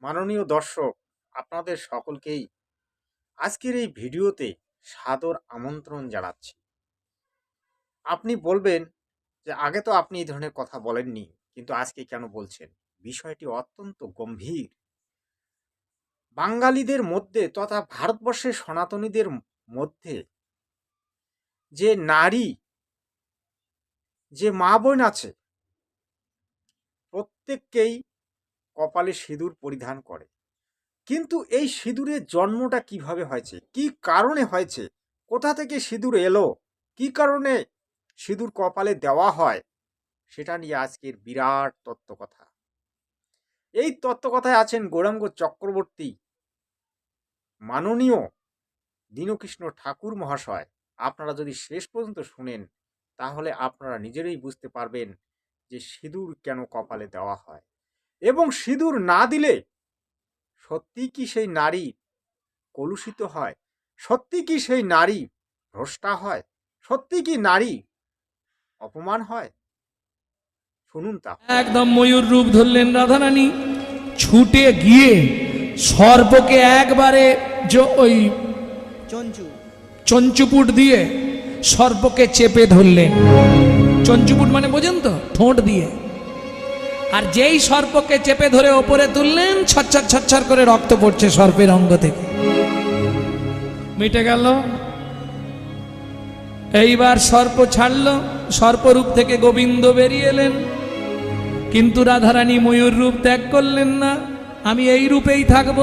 মাননীয় দর্শক, আপনাদের সকলকেই আজকের এই ভিডিওতে সাদর আমন্ত্রণ জানাচ্ছি। আপনি বলবেন যে আগে তো আপনি এই ধরনের কথা বলেননি, কিন্তু আজকে কেন বলছেন? বিষয়টি অত্যন্ত গম্ভীর। বাঙালিদের মধ্যে তথা ভারতবর্ষের সনাতনীদের মধ্যে যে নারী, যে মা বোন আছে, প্রত্যেককেই কপালে সিঁদুর পরিধান করে। কিন্তু এই সিঁদুরের জন্মটা কিভাবে হয়েছে, কি কারণে হয়েছে, কোথা থেকে সিঁদুর এলো, কি কারণে সিঁদুর কপালে দেওয়া হয়, সেটা নিয়ে আজকের বিরাট তত্ত্বকথা। এই তত্ত্বকথায় আছেন গৌরাঙ্গ চক্রবর্তী, মাননীয় দীনকৃষ্ণ ঠাকুর মহাশয়। আপনারা যদি শেষ পর্যন্ত শুনেন তাহলে আপনারা নিজেরাই বুঝতে পারবেন যে সিঁদুর কেন কপালে দেওয়া হয়, এবং সিঁদুর না দিলে সত্যি কি সেই নারী কলুষিত হয়, সত্যি কি সেই নারী ভ্রষ্টা হয়, সত্যি কি নারী অপমান হয়? শুনুন তা। একদম ময়ূর রূপ ধরলেন রাধারানী, ছুটে গিয়ে সর্পকে একবারে ওই চঞ্চুপুট দিয়ে সর্পকে চেপে ধরলেন। চঞ্চুপুট মানে বোঝেন তো, ঠোঁট দিয়ে। আর যেই সর্পকে চেপে ধরে ওপরে তুললেন, ছচ্ছর ছচ্ছর করে রক্ত পড়ছে সর্পের অঙ্গ থেকে। মিটে গেল। এইবার সর্প ছাড়ল, সর্পরূপ থেকে গোবিন্দ বেরিয়ে এলেন। কিন্তু রাধারানী ময়ূর রূপ ত্যাগ করলেন না, আমি এই রূপেই থাকব।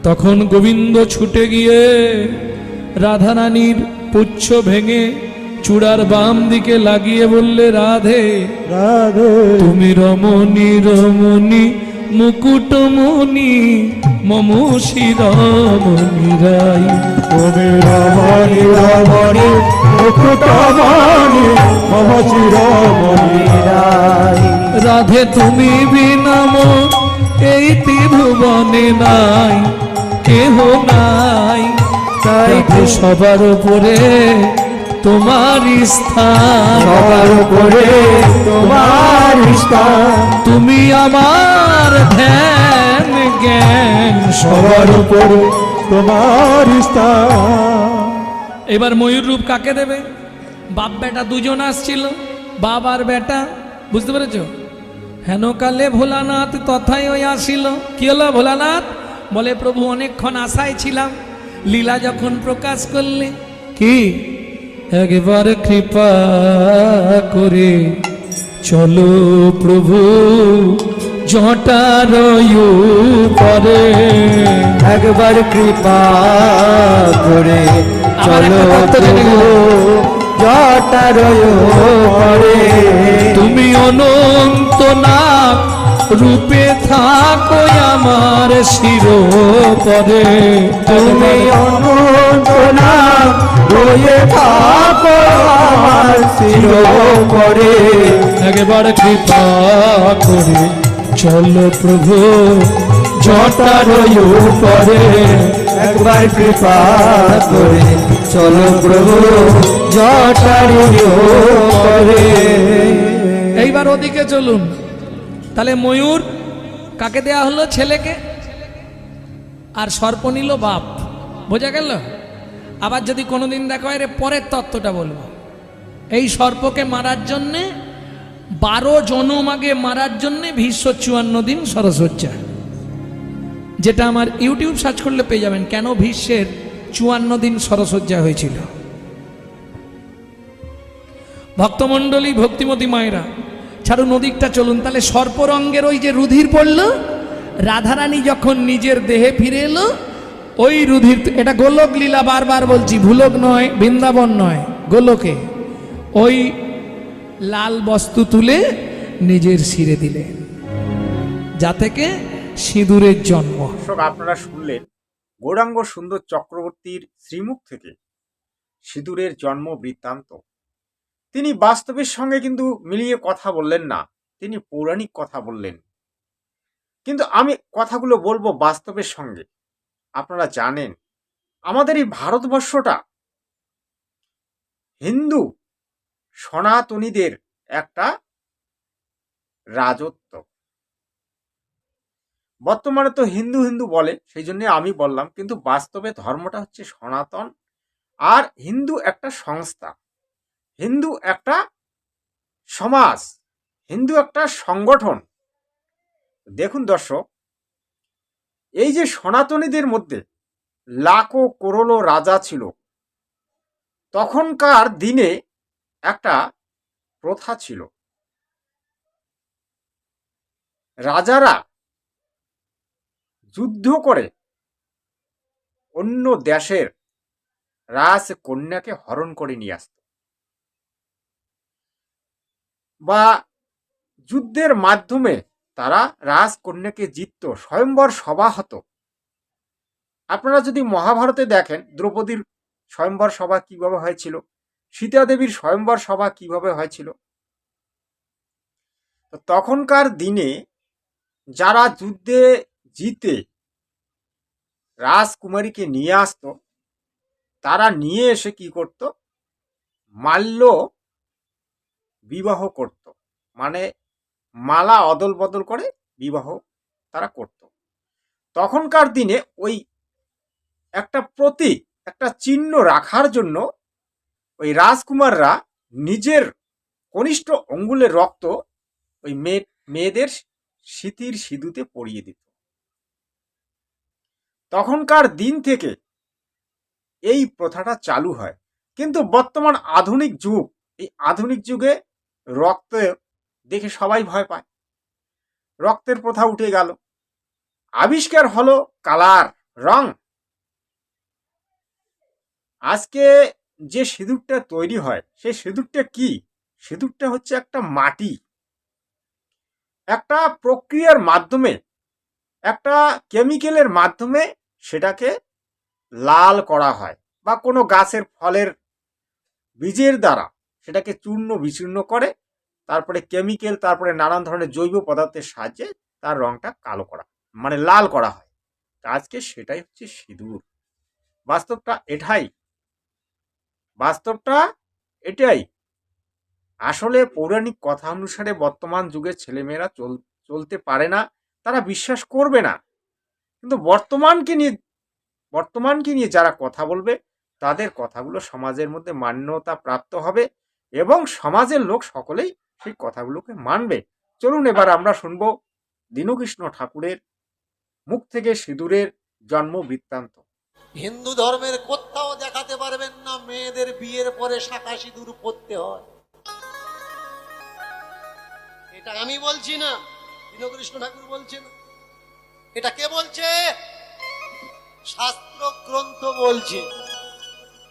তখন গোবিন্দ ছুটে গিয়ে রাধারানীর পুচ্ছ ভেঙে চূড়ার বাম দিকে লাগিয়ে বললে, রাধে রাধে তুমি রমণী রমণী মুকুটমণি মম শিরোমণি রাই। তুমি রমণী রমণী মুকুটমণি মম শিরোমণি রাই। রাধে তুমি বিনাম এই ত্রিভুবনে নাই, কেহ নাই, তাই সবার উপরে তোমার স্থান, সবার উপরে তোমার স্থান। তুমি আমার ধ্যান জ্ঞান, সবার উপরে তোমার স্থান। এবার ময়ূর রূপ কাকে দেবে? বাপ বেটা দুজন আসছিল, বাপ আর বেটা, বুঝতে পেরেছ? হেন কালে ভোলানাথ তথায় ওই আসিল। কি হলো ভোলানাথ? বলে, প্রভু অনেকক্ষণ আশায় ছিলাম, লীলা যখন প্রকাশ করলে, কি একবার কৃপা করে চলো প্রভু জটার পরে। একবার কৃপা করে চলো প্রভু জটার পরে। তুমি অনন্ত নাগ রূপে থাকো আমার শিরোপরে। তুমি অনন্ত নাগ রয়ে থাকো আমার শিরোপরে। একবার কৃপা করে চলো প্রভু জটার পরে। একবার কৃপা করে চলো প্রভু জটার পরে। এইবার ওদিকে চলুন। তাহলে ময়ূর কাকে দেয়া হলো? ছেলেকে। আর সর্প নিল বাপ। বোঝা গেল? আবার যদি কোনোদিন দেখা হয়, পরের তত্ত্বটা বলবো। এই সর্পকে মারার জন্যে 12 জনম আগে মারার জন্যে ভীষ্ম 54 দিন সরসজ্জা, যেটা আমার ইউটিউব সার্চ করলে পেয়ে যাবেন, কেন ভীষ্মের 54 দিন সরসজ্জা হয়েছিল। ভক্তমণ্ডলী, ভক্তিমতী মায়েরা, ছাড়ুন ওদিকটা, চলুন। তাহলে সর্পরঙ্গের ওই যে রুধির পড়ল, রাধারানী যখন নিজের দেহে ফিরে এলো, ওই রুধির, এটা গোলক লীলা, বারবার বলছি, ভুলক নয়, বৃন্দাবন নয়, গোলকে ওই লাল বস্তু তুলে নিজের শিরে দিলেন, যা থেকে সিঁদুরের জন্ম। দর্শক, আপনারা শুনলেন গৌরাঙ্গ সুন্দর চক্রবর্তীর শ্রীমুখ থেকে সিঁদুরের জন্ম বৃত্তান্ত। তিনি বাস্তবের সঙ্গে কিন্তু মিলিয়ে কথা বললেন না, তিনি পৌরাণিক কথা বললেন। কিন্তু আমি কথাগুলো বলবো বাস্তবের সঙ্গে। আপনারা জানেন আমাদের এই ভারতবর্ষটা হিন্দু সনাতনীদের একটা রাজত্ব। বর্তমানে তো হিন্দু হিন্দু বলে, সেই জন্য আমি বললাম, কিন্তু বাস্তবে ধর্মটা হচ্ছে সনাতন। আর হিন্দু একটা সংস্থা, হিন্দু একটা সমাজ, হিন্দু একটা সংগঠন। দেখুন দর্শক, এই যে সনাতনীদের মধ্যে লাখো করোড়ো রাজা ছিল, তখনকার দিনে একটা প্রথা ছিল, রাজারা যুদ্ধ করে অন্য দেশের রাজকন্যাকে হরণ করে নিয়ে আসত, বা যুদ্ধের মাধ্যমে তারা রাজকন্যাকে জিতত, স্বয়ম্বর সভা হতো। আপনারা যদি মহাভারতে দেখেন, দ্রৌপদীর স্বয়ম্বর সভা কিভাবে হয়েছিল, সীতা দেবীর স্বয়ম্বর সভা কিভাবে হয়েছিল। তো তখনকার দিনে যারা যুদ্ধে জিতে রাজকুমারীকে নিয়ে আসতো, তারা নিয়ে এসে কি করত, মাল্য বিবাহ করত, মানে মালা অদল বদল করে বিবাহ তারা করত। তখনকার দিনে ওই একটা প্রতীক, একটা চিহ্ন রাখার জন্য ওই রাজকুমাররা নিজের কনিষ্ঠ অঙ্গুলের রক্ত ওই মেয়েদের সিঁথির সিঁদুতে পরিয়ে দিত। তখনকার দিন থেকে এই প্রথাটা চালু হয়। কিন্তু বর্তমান আধুনিক যুগ, এই আধুনিক যুগে রক্ত দেখে সবাই ভয় পায়, রক্তের প্রথা উঠে গেল, আবিষ্কার হলো কালার, রং। আজকে যে সিঁদুরটা তৈরি হয়, সেই সিঁদুরটা কি? সিঁদুরটা হচ্ছে একটা মাটি, একটা প্রক্রিয়ার মাধ্যমে, একটা কেমিক্যালের মাধ্যমে সেটাকে লাল করা হয়, বা কোনো গাছের ফলের বীজের দ্বারা সেটাকে চূর্ণ বিচূর্ণ করে, তারপরে কেমিক্যাল, তারপরে নানান ধরনের জৈব পদার্থের সাহায্যে তার রংটা কালো করা, মানে লাল করা হয়। আজকে সেটাই হচ্ছে সিঁদুর। বাস্তবটা এটাই, বাস্তবটা এটাই। আসলে পৌরাণিক কথা অনুসারে বর্তমান যুগের ছেলেমেয়েরা চলতে পারে না, তারা বিশ্বাস করবে না। কিন্তু বর্তমানকে নিয়ে যারা কথা বলবে, তাদের কথাগুলো সমাজের মধ্যে মান্যতা প্রাপ্ত হবে এবং সমাজের লোক সকলেই সেই কথাগুলোকে মানবে। চলুন এবার আমরা শুনব দীনকৃষ্ণ ঠাকুরের মুখ থেকে সিঁদুরের জন্ম বৃত্তান্ত। হিন্দু ধর্মের কোথাও দেখাতে পারবেন না মেয়েদের বিয়ের পরে শাঁখা সিঁদুর পরতে হয়। এটা আমি বলছি না, দীনকৃষ্ণ ঠাকুর বলছেন। এটা কে বলছে? শাস্ত্র গ্রন্থ বলছে।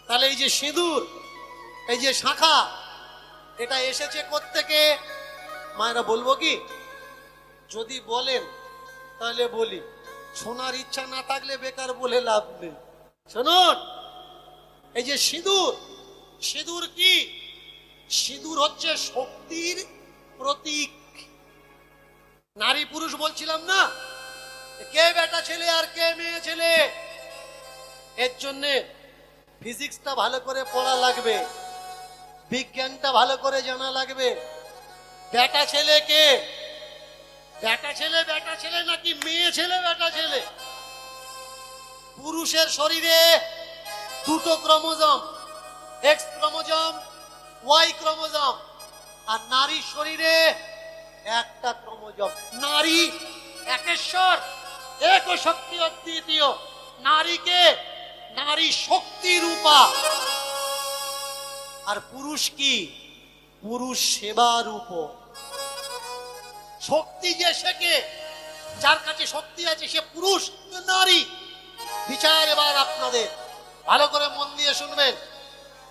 তাহলে এই যে সিঁদুর, এই যে শাঁখা, এটা এসেছে কোত্থেকে? মায়েরা বলবো কি? যদি বলেন তাহলে বলি, শোনার ইচ্ছা না থাকলে বেকার বলে লাভ নেই। শুনুন, এই যে সিঁদুর, সিঁদুর কি? সিঁদুর হচ্ছে শক্তির প্রতীক। নারী পুরুষ বলছিলাম না, কে বেটা ছেলে আর কে মেয়ে ছেলে। এর জন্য ফিজিক্সটা ভালো করে পড়া লাগবে, বিজ্ঞানটা ভালো করে জানা লাগবে। বেটা ছেলে কে? বেটা ছেলে নাকি মেয়ে ছেলে বেটা ছেলে? পুরুষের শরীরে দুটো chromosome, X chromosome, Y chromosome, আর নারীর শরীরে একটা ক্রোমোজোম। নারী একেশ্বর, এক শক্তি অদ্বিতীয়। নারীকে নারী শক্তি রূপা। আর পুরুষ কি? পুরুষ সেবা রূপ। শক্তি যে শেখে, যার কাছে শক্তি আছে সে পুরুষ, নারী। বিচার এবার আপনাদের ভালো করে মন দিয়ে শুনবেন।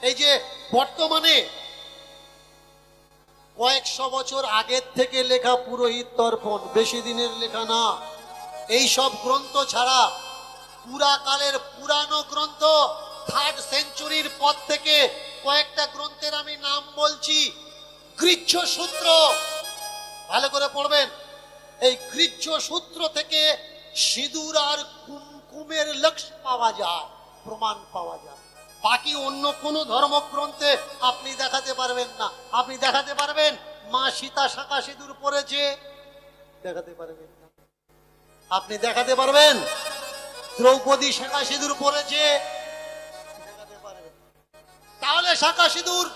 এই যে বর্তমানে কয়েকশো বছর আগের থেকে লেখা পুরোহিত দর্পণ, বেশি দিনের লেখা না। এই সব গ্রন্থ ছাড়া পুরাকালের পুরানো গ্রন্থ, 3rd সেঞ্চুরির পর থেকে কয়েকটা গ্রন্থের আমি নাম বলছি। গৃহ্য সূত্র ভালো করে পড়বেন। এই গৃহ্য সূত্র থেকে সিঁদুর আর কুমকুমের লক্ষ্য পাওয়া যায়, প্রমাণ পাওয়া যায়। বাকি অন্য কোন ধর্মগ্রন্থে আপনি দেখাতে পারবেন না। আপনি দেখাতে পারবেন মা সীতা শাঁখা সিঁদুর পরেছে, দেখাতে পারবেন না। আপনি দেখাতে পারবেন দ্রৌপদী শাঁখা সিঁদুর পরেছে? দেখাতে পারবেন? তাহলে শাঁখা সিঁদুর,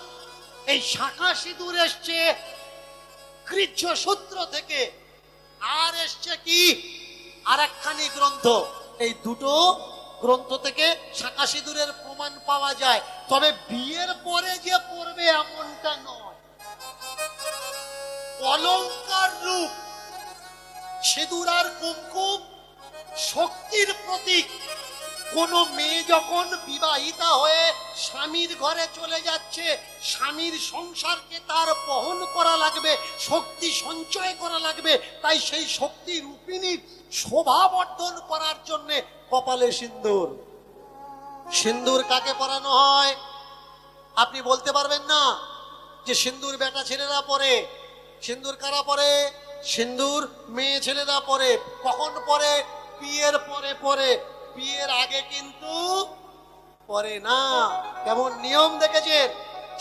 এই শাঁখা সিঁদুর এসছে কৃচ্ছ সূত্র থেকে, আর এসছে কি আর একখানি গ্রন্থ। এই দুটো গ্রন্থ থেকে শাঁখা সিঁদুরের প্রমাণ পাওয়া যায়। তবে বিয়ের পরে যে পড়বে এমনটা নয়। অলংকার রূপ সিঁদুর আর কুমকুম শক্তির প্রতীক। কোন মেয়ে যখন বিবাহিতা হয়ে স্বামীর ঘরে চলে যাচ্ছে, স্বামীর সংসারকে তার বহন করা লাগবে, শক্তি সঞ্চয় করা লাগবে। তাই সেই শক্তি রূপিণীর শোভা বর্ধন করার জন্য কপালে সিন্দুর। সিন্দুর কাকে পরানো হয়? আপনি বলতে পারবেন না যে সিন্দুর বেটা ছেলেরা পরে। সিন্দুর কারা পরে? সিন্দুর মেয়ে ছেলেরা পরে। কখন পরে? বিয়ের পরে পরে, বিয়ের আগে কিন্তু পরে না। কেমন নিয়ম দেখেছেন?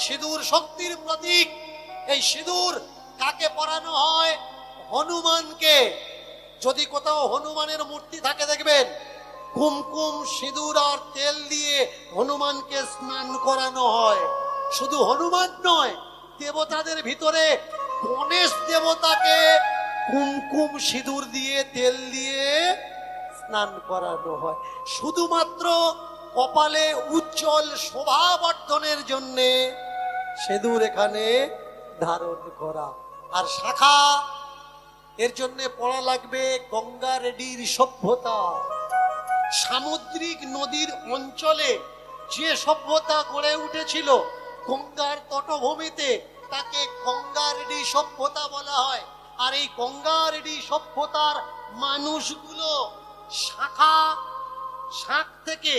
সিঁদুর শক্তির প্রতীক। এই সিঁদুর কাকে পরানো হয়? হনুমানকে। যদি কোথাও হনুমানের মূর্তি থাকে দেখবেন কুমকুম সিঁদুর আর তেল দিয়ে হনুমানকে স্নান করানো হয়। শুধু হনুমান নয়, দেবতাদের ভিতরে গণেশ দেবতাকে কুমকুম সিঁদুর দিয়ে তেল দিয়ে স্নান করানো হয়, শুধুমাত্র কপালে উজ্জ্বল শোভা বর্ধনের জন্য সিঁদুর এখানে ধারণ করা। আর শাখা এর জন্য পড়া লাগবে গঙ্গা রেডির সভ্যতা। সামুদ্রিক নদীর অঞ্চলে যে সভ্যতা গড়ে উঠেছিল গঙ্গার তটভূমিতে, তাকে গঙ্গা রেডি সভ্যতা বলা হয়। আর এই গঙ্গা রেডি সভ্যতার মানুষগুলো শাঁখ থেকে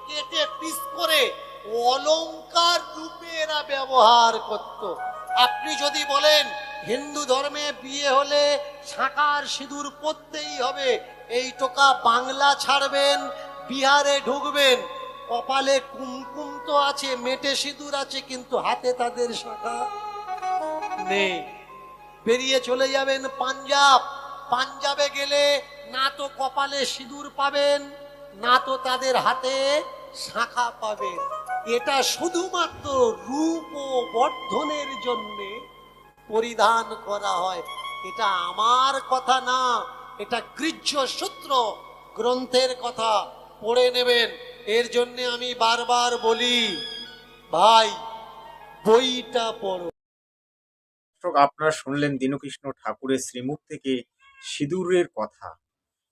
কেটে পিস করে অলংকার রূপে এরা ব্যবহার করত। আপনি যদি বলেন হিন্দু ধর্মে বিয়ে হলে শাঁখার সিঁদুর পরতেই হবে, এই টোকা বাংলা ছাড়বেন, বিহারে ঢুকবেন, কপালে কুমকুম তো আছে, মেটে সিঁদুর আছে, কিন্তু হাতে তাদের শাঁখা নেই। বেরিয়ে চলে যাবেন পাঞ্জাব, পাঞ্জাবে গেলে না তো কপালে সিঁদুর পাবেন, না তো তাদের হাতে শাঁখা পাবেন। এটা শুধুমাত্র রূপ ও বর্ধনের জন্য পরিধান করা হয়। এটা আমার কথা না, এটা গৃহ্য সূত্র গ্রন্থের কথা, পড়ে নেবেন। এর জন্য আমি বারবার বলি, ভাই বইটা পড়ো। দর্শক, আপনারা শুনলেন দীনকৃষ্ণ ঠাকুরের শ্রীমুখ থেকে সিঁদুরের কথা।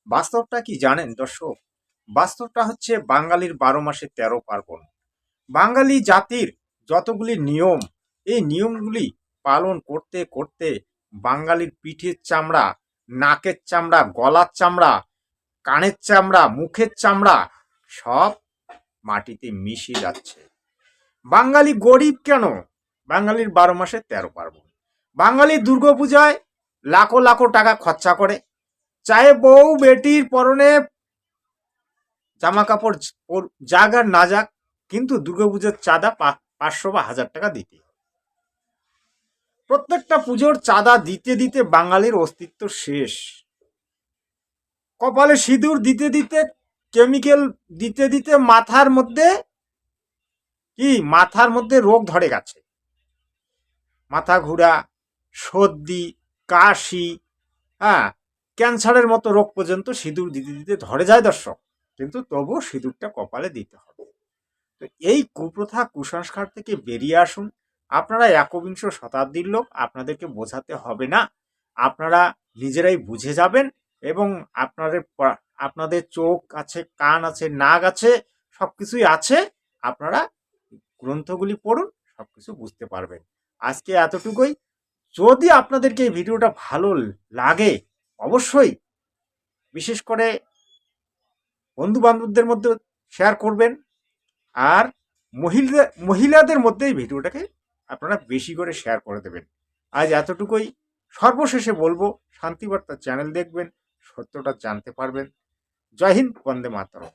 বাস্তবটা কি জানেন দর্শক? বাস্তবটা হচ্ছে বাঙালির 12 মাসে 13 পার্বণ। বাঙালি জাতির যতগুলি নিয়ম, এই নিয়মগুলি পালন করতে করতে বাঙালির পিঠের চামড়া, নাকের চামড়া, গলার চামড়া, কানের চামড়া, মুখের চামড়া সব মাটিতে মিশে যাচ্ছে। বাঙালি গরিব কেন? বাঙালির 12 মাসে 13 পার্বণ। বাঙালি দুর্গাপূজায় লাখো লাখো টাকা খরচা করে, চাहे বউ বেটির পরনে জামা কাপড় যাক আর না যাক, কিন্তু দুর্গাপুজোর চাঁদা 500 বা 1000 টাকা দিতে। প্রত্যেকটা পুজোর চাঁদা দিতে দিতে বাঙালির অস্তিত্ব শেষ। কপালে সিঁদুর দিতে দিতে, কেমিক্যাল দিতে দিতে মাথার মধ্যে রোগ ধরে গেছে। মাথা ঘোরা, সর্দি, কাশি, ক্যান্সারের মতো রোগ পর্যন্ত সিঁদুর দিতে দিতে ধরে যায় দর্শক। কিন্তু তবুও সিঁদুরটা কপালে দিতে হবে। তো এই কুপ্রথা, কুসংস্কার থেকে বেরিয়ে আসুন। আপনারা 21 শতাব্দীর লোক, আপনাদেরকে বোঝাতে হবে না, আপনারা নিজেরাই বুঝে যাবেন। এবং আপনাদের চোখ আছে, কান আছে, নাক আছে, সবকিছুই আছে। আপনারা গ্রন্থগুলি পড়ুন, সবকিছু বুঝতে পারবেন। আজকে এতটুকুই। যদি আপনাদেরকে এই ভিডিওটা ভালো লাগে অবশ্যই বিশেষ করে বন্ধু বান্ধবদের মধ্যে শেয়ার করবেন। আর মহিলাদের মধ্যে এই ভিডিওটাকে আপনারা বেশি করে শেয়ার করে দেবেন। আজ এতটুকুই। সর্বশেষে বলবো, শান্তিবার্তা চ্যানেল দেখবেন, সত্যটা জানতে পারবেন। জয় হিন্দ, বন্দে মাতরম।